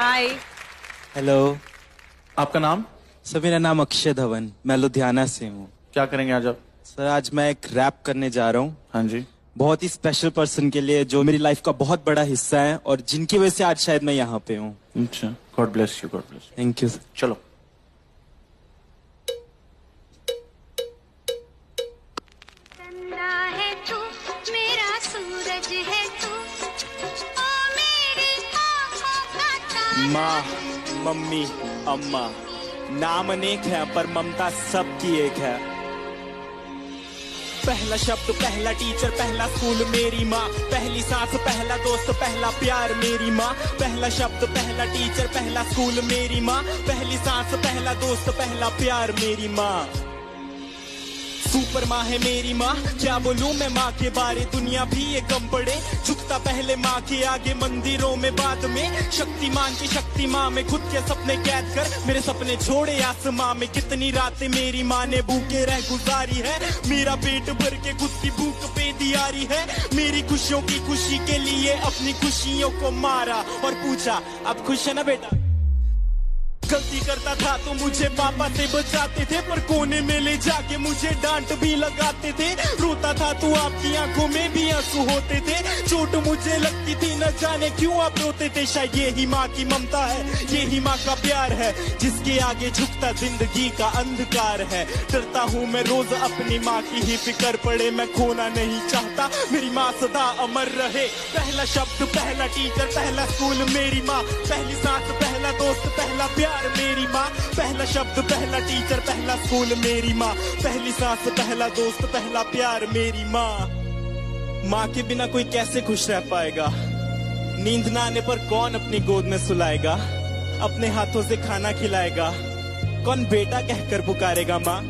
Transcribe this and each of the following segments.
हाय। Hello. आपका नाम? Sir मेरा नाम अक्षय धवन, मैं लुधियाना से हूँ। क्या करेंगे आज आप? सर आज मैं एक रैप करने जा रहा हूँ। हाँ जी। बहुत ही स्पेशल पर्सन के लिए जो मेरी लाइफ का बहुत बड़ा हिस्सा है और जिनकी वजह से आज शायद मैं यहाँ पे हूँ। अच्छा, God bless you, God bless. Thank you sir. चलो। है तू, मेरा सूरज है तू, ओ मेरी आँखों का तारा। माँ, मम्मी, अम्मा, नाम अनेक है पर ममता सबकी एक है। पहला शब्द, पहला टीचर, पहला स्कूल मेरी माँ, पहली सांस, पहला दोस्त, पहला प्यार मेरी माँ। पहला शब्द, पहला टीचर, पहला स्कूल मेरी माँ, पहली सांस, पहला दोस्त, पहला प्यार मेरी माँ। सुपर माँ है मेरी माँ, क्या बोलूं मैं माँ के बारे, दुनिया भी ये कम पड़े। झुकता पहले माँ के आगे, मंदिरों में बाद में। शक्तिमान की शक्ति माँ में खुद के सपने कैद कर मेरे सपने छोड़े आसमां में। कितनी रातें मेरी माँ ने भूखे रह गुजारी है, मेरा पेट भर के खुद की भूख पे दियारी है। मेरी खुशियों की खुशी के लिए अपनी खुशियों को मारा और पूछा अब खुश है ना बेटा। गलती करता था तो मुझे पापा से बचाते थे, पर कोने में ले जाके मुझे डांट भी लगाते थे। रोता था तो आपकी आंखों में भी आंसू होते थे। चोट मुझे लगती थी न जाने क्यों आप रोते थे। शायद ये ही माँ की ममता है, ये ही माँ का प्यार है, जिसके आगे झुकता जिंदगी का अंधकार है। डरता हूँ मैं रोज अपनी माँ की ही फिक्र पड़े, मैं खोना नहीं चाहता मेरी माँ सदा अमर रहे। पहला शब्द, पहला टीचर, पहला स्कूल मेरी माँ, पहली सांस, पहला दोस्त, पहला प्यार मेरी माँ। पहला शब्द, पहला टीचर, पहला स्कूल मेरी माँ, पहली सांस, पहला दोस्त, पहला प्यार मेरी माँ। माँ के बिना कोई कैसे खुश रह पाएगा, नींद ना आने पर कौन अपनी गोद में सुलाएगा, अपने हाथों से खाना खिलाएगा, कौन बेटा कहकर पुकारेगा माँ।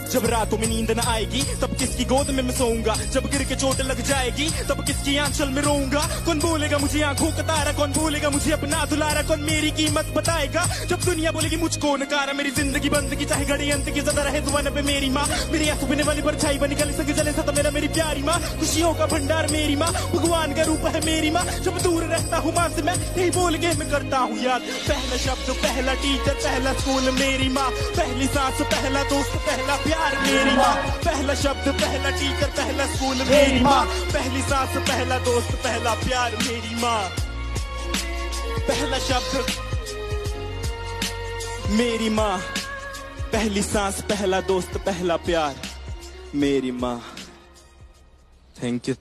जब रातों में नींद न आएगी तब किसकी गोद में मैं सोऊंगा, जब गिर के चोट लग जाएगी तब किसकी आंचल में रोऊंगा। कौन बोलेगा मुझे आंखों का तारा, कौन बोलेगा मुझे अपना दुलारा, कौन मेरी कीमत बताएगा जब दुनिया बोलेगी मुझको नकारा। मेरी जिंदगी बंद की चाहे घड़ी अंत की, ज्यादा रहे जुबान पे मेरी माँ। मेरी आंसू पीने वाली परछाई बनी गली संग जले सता मेरा मेरी प्यारी माँ। खुशियों का भंडार मेरी माँ, भगवान का रूप है मेरी माँ। जब दूर रहता हूँ माँ से मैं यही बोल के मैं करता हूँ याद। पहला शब्द, पहला टीचर, पहला स्कूल मेरी माँ, पहली सांस, पहला दोस्त, पहला प्यार मेरी माँ। पहला शब्द, पहला टीचर, पहला स्कूल मेरी माँ, पहली सांस, पहला दोस्त, पहला प्यार मेरी माँ। पहला शब्द मेरी माँ, पहली सांस, पहला दोस्त, पहला प्यार मेरी माँ। Thank you.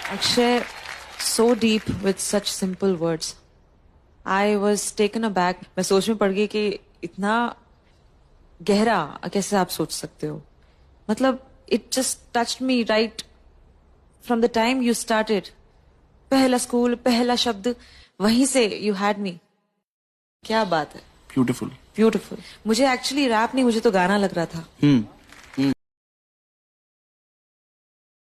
Akshay, so deep with such simple words. I was taken aback. मैं सोच में पड़ गई कि इतना गहरा कैसे आप सोच सकते हो। मतलब it just touched me right from the time you started. पहला स्कूल, पहला शब्द, वहीं से you had me. क्या बात है। ब्यूटीफुल। ब्यूटीफुल। मुझे एक्चुअली रैप नहीं, मुझे तो गाना लग रहा था।